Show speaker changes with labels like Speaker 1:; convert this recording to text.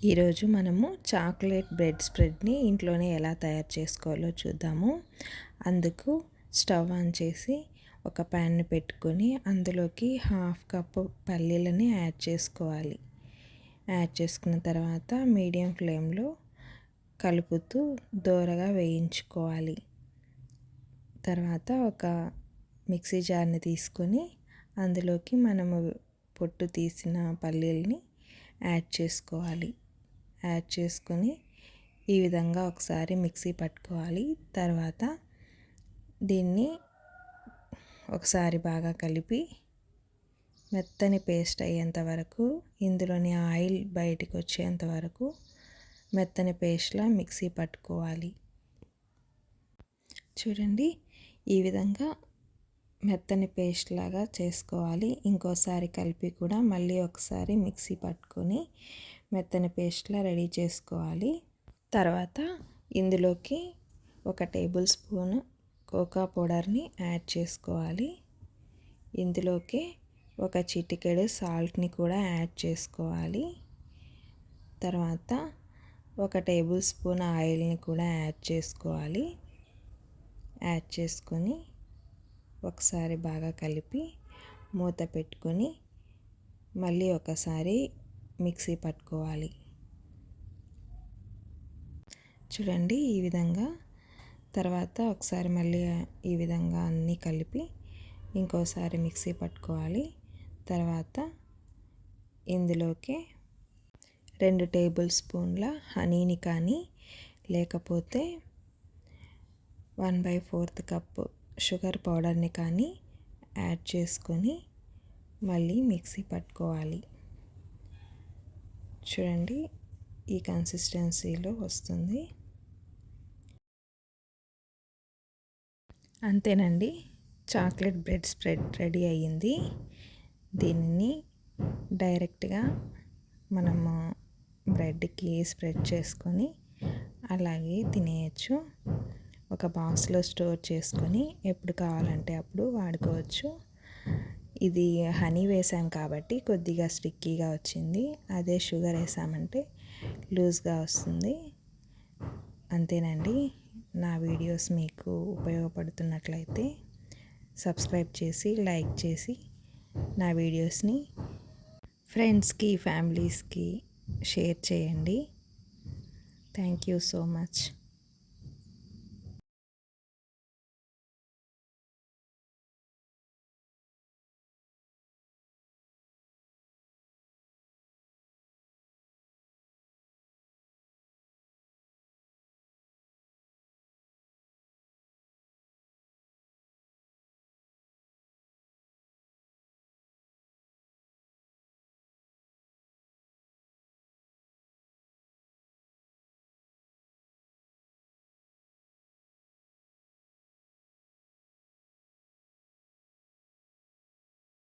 Speaker 1: ఈరోజు మనము chocolate bread స్ప్రెడ్ని ఇంట్లోనే ఎలా తయారు చేసుకోవాలో చూద్దాము. అందుకు స్టవ్ ఆన్ చేసి ఒక ప్యాన్ని పెట్టుకొని అందులోకి 1/2 కప్పు పల్లీలని యాడ్ చేసుకోవాలి. యాడ్ చేసుకున్న తర్వాత మీడియం ఫ్లేమ్లో కలుపుతూ దోరగా వేయించుకోవాలి. తర్వాత ఒక మిక్సీ జార్ని తీసుకొని అందులోకి మనము పొట్టు తీసిన పల్లీలని యాడ్ చేసుకోవాలి. యాడ్ చేసుకొని ఈ విధంగా ఒకసారి మిక్సీ పట్టుకోవాలి. తర్వాత దీన్ని ఒకసారి బాగా కలిపి మెత్తని పేస్ట్ అయ్యేంత వరకు, ఇందులోని ఆయిల్ బయటికి వచ్చేంత వరకు మెత్తని పేస్ట్లా మిక్సీ పట్టుకోవాలి. చూడండి, ఈ విధంగా మెత్తని పేస్ట్ లాగా చేసుకోవాలి. ఇంకోసారి కలిపి కూడా మళ్ళీ ఒకసారి మిక్సీ పట్టుకొని మెత్తని పేస్ట్లా రెడీ చేసుకోవాలి. తర్వాత ఇందులోకి 1 టేబుల్ స్పూన్ కోకో పౌడర్ని యాడ్ చేసుకోవాలి. ఇందులోకి 1 చిటికెడు సాల్ట్ని కూడా యాడ్ చేసుకోవాలి. తర్వాత 1 టేబుల్ స్పూన్ ఆయిల్ని కూడా యాడ్ చేసుకోవాలి. యాడ్ చేసుకొని ఒకసారి బాగా కలిపి మూత పెట్టుకొని మళ్ళీ ఒకసారి మిక్సీ పట్టుకోవాలి. చూడండి, ఈ విధంగా. తర్వాత ఒకసారి మళ్ళీ ఈ విధంగా అన్నీ కలిపి ఇంకోసారి మిక్సీ పట్టుకోవాలి. తర్వాత ఇందులోకి 2 టేబుల్ స్పూన్ల హనీని కానీ లేకపోతే 1/4 కప్పు షుగర్ పౌడర్ని కానీ యాడ్ చేసుకొని మళ్ళీ మిక్సీ పట్టుకోవాలి. చూడండి, ఈ కన్సిస్టెన్సీలో వస్తుంది. అంతేనండి, చాక్లెట్ బ్రెడ్ స్ప్రెడ్ రెడీ అయ్యింది. దీనిని డైరెక్ట్గా మనము బ్రెడ్కి స్ప్రెడ్ చేసుకొని అలాగే తినేయచ్చు. ఒక బాక్స్లో స్టోర్ చేసుకొని ఎప్పుడు కావాలంటే అప్పుడు వాడుకోవచ్చు. ఇది హనీ వేసాం కాబట్టి కొద్దిగా స్టిక్కీగా వచ్చింది. అదే షుగర్ వేసామంటే లూజ్గా వస్తుంది. అంతేనండి. నా వీడియోస్ మీకు ఉపయోగపడుతున్నట్లయితే సబ్స్క్రైబ్ చేసి లైక్ చేసి నా వీడియోస్ని ఫ్రెండ్స్కి ఫ్యామిలీస్కి షేర్ చేయండి. Thank you so much.